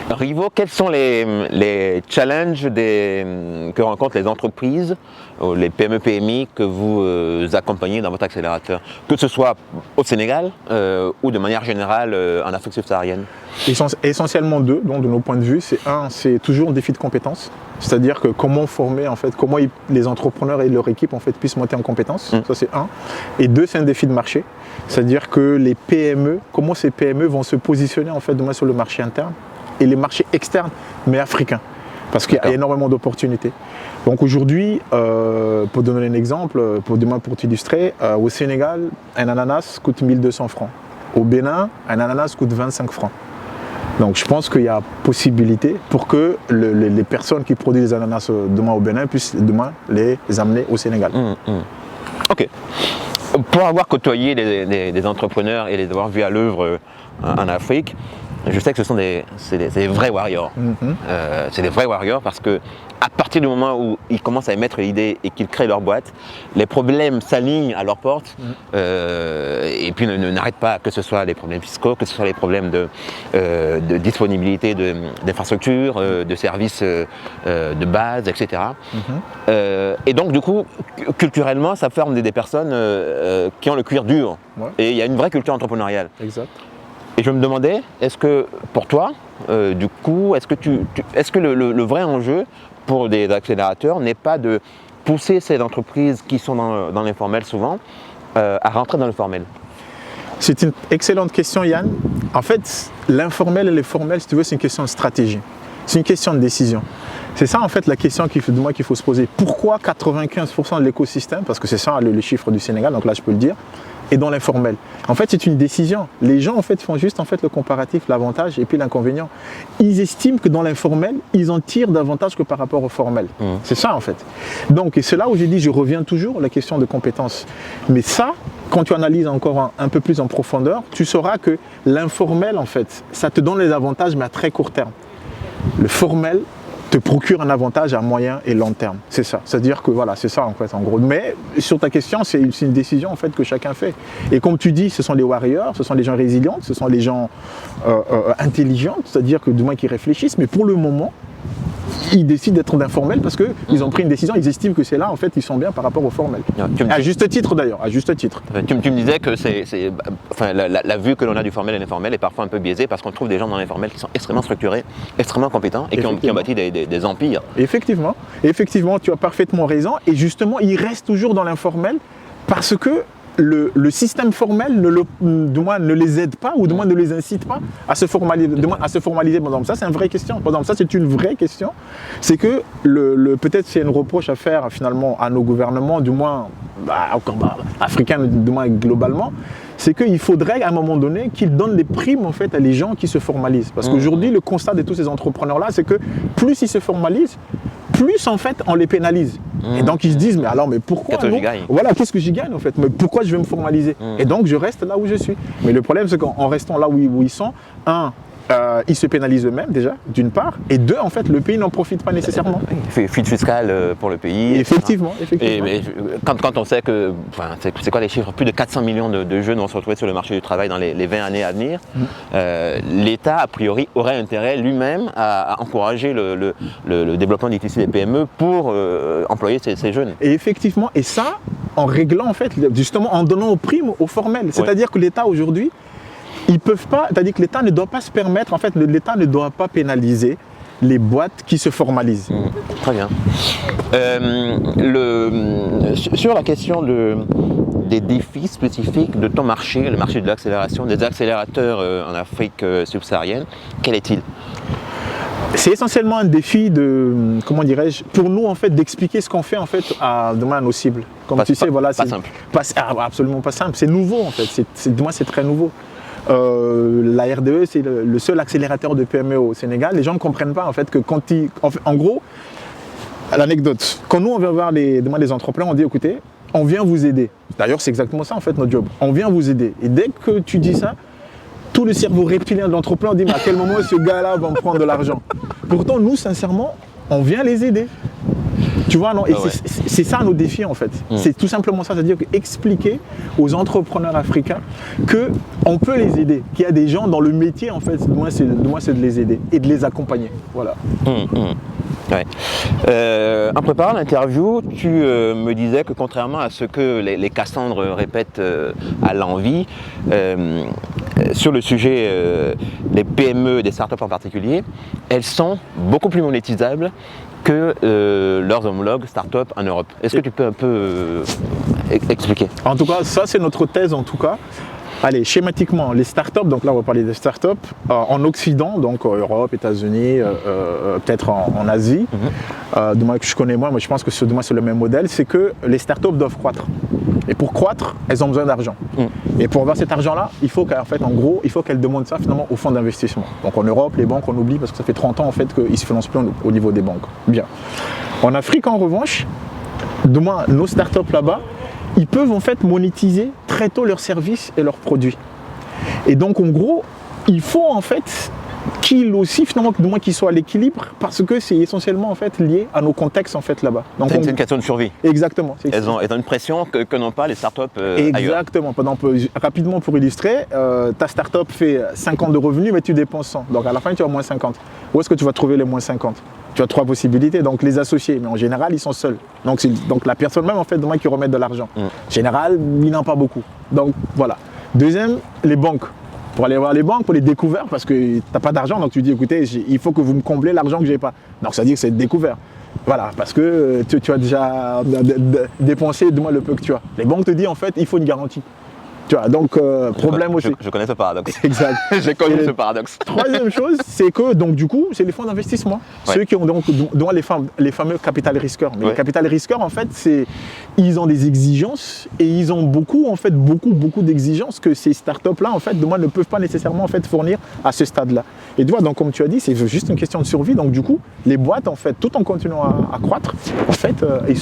Rivo, quels sont les challenges que rencontrent les entreprises, les PME, PMI que vous accompagnez dans votre accélérateur, que ce soit au Sénégal ou de manière générale en Afrique subsaharienne? Essentiellement deux, donc de nos points de vue. C'est toujours un défi de compétences, c'est-à-dire que comment former, en fait, comment les entrepreneurs et leur équipe en fait, puissent monter en compétences, ça c'est un. Et deux, c'est un défi de marché, c'est-à-dire que les PME, comment ces PME vont se positionner en fait, demain sur le marché interne et les marchés externes, mais africains, parce qu'il y a énormément d'opportunités. Donc aujourd'hui, pour donner un exemple, pour t'illustrer, au Sénégal, un ananas coûte 1200 francs. Au Bénin, un ananas coûte 25 francs. Donc je pense qu'il y a possibilité pour que les personnes qui produisent des ananas demain au Bénin puissent demain les amener au Sénégal. Ok. Pour avoir côtoyé des entrepreneurs et les avoir vus à l'œuvre en Afrique, je sais que ce sont des vrais warriors. C'est des vrais warriors parce que à partir du moment où ils commencent à émettre l'idée et qu'ils créent leur boîte, les problèmes s'alignent à leur porte et puis n'arrêtent pas, que ce soit les problèmes fiscaux, que ce soit les problèmes de disponibilité d'infrastructures, de services de base, etc. Et donc du coup, culturellement, ça forme des personnes qui ont le cuir dur. Et il y a une vraie culture entrepreneuriale. Exact. Et je me demandais, est-ce que pour toi, du coup, est-ce que le vrai enjeu pour des accélérateurs n'est pas de pousser ces entreprises qui sont dans l'informel souvent à rentrer dans le formel? C'est une excellente question, Yann. En fait, l'informel et le formel, si tu veux, c'est une question de stratégie. C'est une question de décision. C'est ça en fait la question qu'il faut se poser. Pourquoi 95% de l'écosystème, parce que c'est ça le chiffre du Sénégal, donc là je peux le dire, est dans l'informel? En fait, c'est une décision. Les gens en fait font juste en fait le comparatif, l'avantage et puis l'inconvénient. Ils estiment que dans l'informel, ils en tirent davantage que par rapport au formel. C'est ça en fait. Donc, et c'est là où j'ai dit, je reviens toujours à la question de compétences. Mais ça, quand tu analyses encore un peu plus en profondeur, tu sauras que l'informel en fait, ça te donne les avantages mais à très court terme. Le formel te procure un avantage à moyen et long terme. C'est ça. C'est-à-dire que voilà, c'est ça en fait en gros. Mais sur ta question, c'est une décision en fait que chacun fait. Et comme tu dis, ce sont les warriors, ce sont les gens résilients, ce sont les gens intelligents, c'est-à-dire que du moins qui réfléchissent. Mais pour le moment, ils décident d'être d'informel parce qu'ils ont pris une décision, ils estiment que c'est là en fait ils sont bien par rapport au formel. À juste titre d'ailleurs, à juste titre. Tu me disais que la vue que l'on a du formel et l'informel est parfois un peu biaisée parce qu'on trouve des gens dans l'informel qui sont extrêmement structurés, extrêmement compétents et qui ont bâti des empires. Effectivement, tu as parfaitement raison et justement ils restent toujours dans l'informel parce que le système formel ne les aide pas ou du moins ne les incite pas à se formaliser. Par exemple, ça c'est une vraie question. Par exemple, ça c'est une vraie question. C'est que peut-être c'est une reproche à faire finalement à nos gouvernements, du moins africains, du moins globalement. C'est qu'il faudrait à un moment donné qu'ils donnent des primes en fait à les gens qui se formalisent. Parce qu'aujourd'hui, le constat de tous ces entrepreneurs-là, c'est que plus ils se formalisent, plus en fait on les pénalise. Et donc ils se disent, mais pourquoi voilà, qu'est-ce que j'y gagne en fait? Mais pourquoi je vais me formaliser? Et donc je reste là où je suis. Mais le problème c'est qu'en restant là où ils sont, ils se pénalisent eux-mêmes déjà, d'une part, et deux, en fait, le pays n'en profite pas nécessairement. Fuite fiscale pour le pays. Effectivement. Mais quand on sait que, c'est quoi les chiffres? Plus de 400 millions de jeunes vont se retrouver sur le marché du travail dans les 20 années à venir. L'État, a priori, aurait intérêt lui-même à encourager le développement du tissu des PME pour employer ces jeunes. Et effectivement, et ça, en réglant, en fait, justement, en donnant aux primes aux formels. C'est-à-dire que l'État, aujourd'hui, ils peuvent pas, c'est-à-dire que l'État ne doit pas se permettre, en fait, l'État ne doit pas pénaliser les boîtes qui se formalisent. Très bien. Sur la question des défis spécifiques de ton marché, le marché de l'accélération, des accélérateurs en Afrique subsaharienne, quel est-il? C'est essentiellement un défi de, comment dirais-je, pour nous en fait d'expliquer ce qu'on fait en fait à nos cibles. Comme tu sais, voilà, c'est simple. Absolument pas simple. C'est nouveau en fait. C'est très nouveau. La RDE, c'est le seul accélérateur de PME au Sénégal. Les gens ne comprennent pas en fait que en gros, l'anecdote, quand nous on vient voir les entrepreneurs, on dit écoutez, on vient vous aider. D'ailleurs, c'est exactement ça en fait notre job. On vient vous aider. Et dès que tu dis ça, tout le cerveau reptilien de l'entrepreneur dit mais à quel moment ce gars-là va me prendre de l'argent? Pourtant, nous, sincèrement, on vient les aider. Tu vois, non? Et c'est ça nos défis en fait. C'est tout simplement ça, c'est-à-dire expliquer aux entrepreneurs africains qu'on peut les aider, qu'il y a des gens dans le métier en fait, moi c'est de les aider et de les accompagner. Voilà. Ouais. En préparant l'interview, tu me disais que contrairement à ce que les Cassandres répètent à l'envi, sur le sujet des PME, des startups en particulier, elles sont beaucoup plus monétisables que leurs homologues startups en Europe. Est-ce que tu peux un peu expliquer? En tout cas, ça c'est notre thèse en tout cas. Allez, schématiquement, les startups, donc là on va parler des startups, en Occident, donc Europe, États-Unis, peut-être en Asie, du moins que je connais moi je pense que c'est le même modèle, c'est que les startups doivent croître. Et pour croître, elles ont besoin d'argent. Et pour avoir cet argent-là, il faut qu'en fait, en gros, il faut qu'elles demandent ça finalement aux fonds d'investissement. Donc en Europe, les banques, on oublie parce que ça fait 30 ans en fait qu'ils ne se financent plus au niveau des banques. Bien. En Afrique, en revanche, du moins nos startups là-bas, ils peuvent en fait monétiser très tôt leurs services et leurs produits. Et donc en gros, il faut en fait qu'ils aussi finalement qu'ils soient à l'équilibre parce que c'est essentiellement en fait lié à nos contextes en fait là-bas. C'est une question de survie. Exactement. Elles ont une pression que n'ont pas les startups ailleurs. Exactement. Rapidement pour illustrer, ta startup fait 50 de revenus mais tu dépenses 100. Donc à la fin tu as moins 50. Où est-ce que tu vas trouver les moins 50? Tu as 3 possibilités, donc les associés, mais en général ils sont seuls. Donc la personne même en fait qui remet de l'argent. En général, ils n'ont pas beaucoup. Donc voilà. Deuxième, les banques. Pour aller voir les banques, pour les découverts, parce que tu n'as pas d'argent, donc tu dis écoutez, il faut que vous me comblez l'argent que je n'ai pas. Donc ça veut dire que c'est découvert. Voilà, parce que tu as déjà dépensé le peu que tu as. Les banques te disent en fait, il faut une garantie. Tu vois, donc problème aussi. Je connais ce paradoxe. Exact. J'ai connu ce paradoxe. Troisième chose, c'est que donc du coup, c'est les fonds d'investissement. Ceux qui ont donc dont les fameux capital risqueurs. Mais les capital risqueurs, en fait, ils ont des exigences et ils ont beaucoup d'exigences que ces startups-là, en fait, ne peuvent pas nécessairement en fait fournir à ce stade-là. Et tu vois, donc comme tu as dit, c'est juste une question de survie. Donc du coup, les boîtes, en fait, tout en continuant à croître, en fait, elles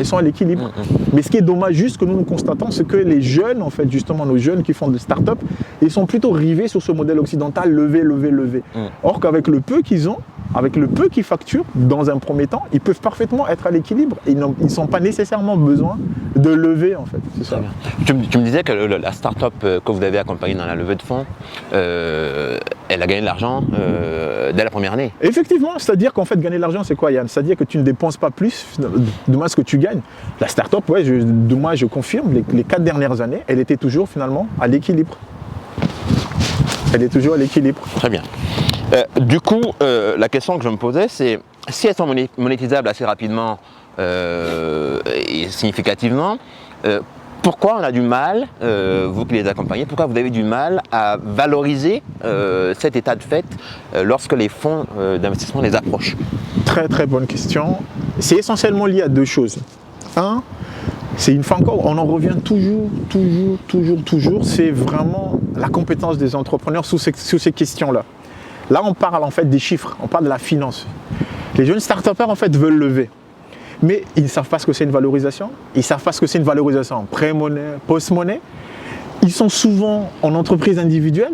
sont à l'équilibre. Mais ce qui est dommage, juste que nous constatons, c'est que les jeunes, en fait, justement nos jeunes qui font des startups, ils sont plutôt rivés sur ce modèle occidental, lever. Or qu'avec le peu qu'ils ont, avec le peu qu'ils facturent, dans un premier temps, ils peuvent parfaitement être à l'équilibre. Ils n'ont pas nécessairement besoin de lever en fait. C'est ça. Tu me disais que la startup que vous avez accompagnée dans la levée de fonds, elle a gagné de l'argent dès la première année. Effectivement, c'est-à-dire qu'en fait gagner de l'argent c'est quoi Yann? C'est-à-dire que tu ne dépenses pas plus de moins ce que tu gagnes. La startup, je confirme, les 4 dernières années, elle était toujours finalement à l'équilibre. Elle est toujours à l'équilibre. Très bien. Du coup, la question que je me posais, c'est si elles sont monétisables assez rapidement et significativement, pourquoi on a du mal, vous qui les accompagnez, pourquoi vous avez du mal à valoriser cet état de fait lorsque les fonds d'investissement les approchent? Très très bonne question. C'est essentiellement lié à 2 choses. Un, c'est une fois encore, on en revient toujours, c'est vraiment la compétence des entrepreneurs sur ces questions-là. Là, on parle en fait des chiffres, on parle de la finance. Les jeunes start-upers en fait veulent lever, mais ils ne savent pas ce que c'est une valorisation, ils ne savent pas ce que c'est une valorisation pré-monnaie, post-monnaie. Ils sont souvent en entreprise individuelle,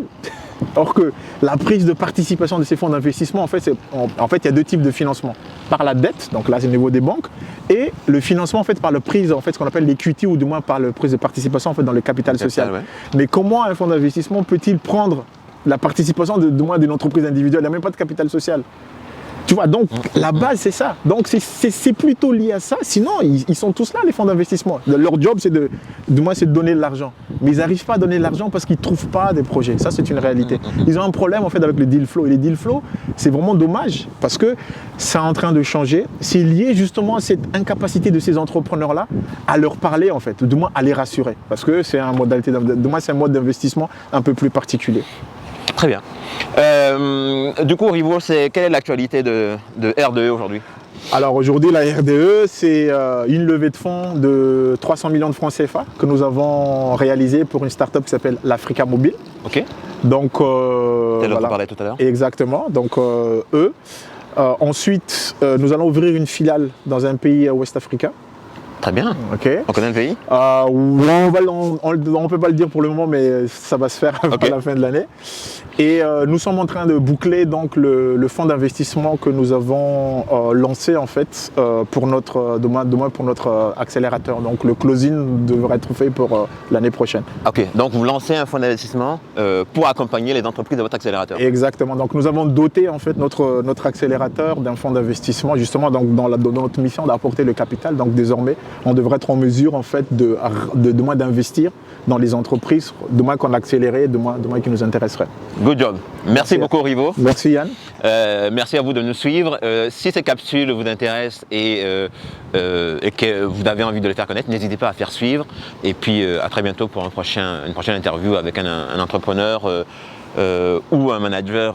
or que la prise de participation de ces fonds d'investissement, en fait, il y a 2 types de financement. Par la dette, donc là c'est au niveau des banques, et le financement en fait par le prise, en fait, ce qu'on appelle l'equity, ou du moins par le prise de participation en fait dans le capital social. Ouais. Mais comment un fonds d'investissement peut-il prendre la participation du moins d'une entreprise individuelle? Il n'y a même pas de capital social. Tu vois, donc la base c'est ça. Donc c'est plutôt lié à ça. Sinon, ils sont tous là, les fonds d'investissement. Leur job, c'est de donner de l'argent. Mais ils n'arrivent pas à donner de l'argent parce qu'ils ne trouvent pas des projets. Ça, c'est une réalité. Ils ont un problème en fait avec le deal flow. Et les deal flow, c'est vraiment dommage parce que c'est en train de changer. C'est lié justement à cette incapacité de ces entrepreneurs-là à leur parler en fait, du moins à les rassurer. Parce que c'est un mode d'investissement un peu plus particulier. Très bien. Du coup, Rivo, quelle est l'actualité de RDE aujourd'hui? Alors aujourd'hui, la RDE, c'est une levée de fonds de 300 millions de francs CFA que nous avons réalisé pour une start-up qui s'appelle l'Africa Mobile. Ok. Donc, c'est dont on parlait tout à l'heure. Exactement. Donc, ensuite, nous allons ouvrir une filiale dans un pays ouest africain. Très bien. Ok. On connaît le pays? On ne peut pas le dire pour le moment, mais ça va se faire à la fin de l'année. Et nous sommes en train de boucler donc le fonds d'investissement que nous avons lancé en fait pour demain pour notre accélérateur. Donc le closing devrait être fait pour l'année prochaine. Ok, donc vous lancez un fonds d'investissement pour accompagner les entreprises de votre accélérateur. Exactement. Donc nous avons doté en fait notre accélérateur d'un fonds d'investissement justement donc dans notre mission d'apporter le capital. Donc désormais, on devrait être en mesure en fait de demain d'investir dans les entreprises demain qu'on a accéléré, demain qui nous intéresserait. Good job. Merci beaucoup Rivo. Merci Yann. Merci à vous de nous suivre. Si ces capsules vous intéressent et que vous avez envie de les faire connaître, n'hésitez pas à faire suivre. Et puis à très bientôt pour une prochaine interview avec un entrepreneur ou un manager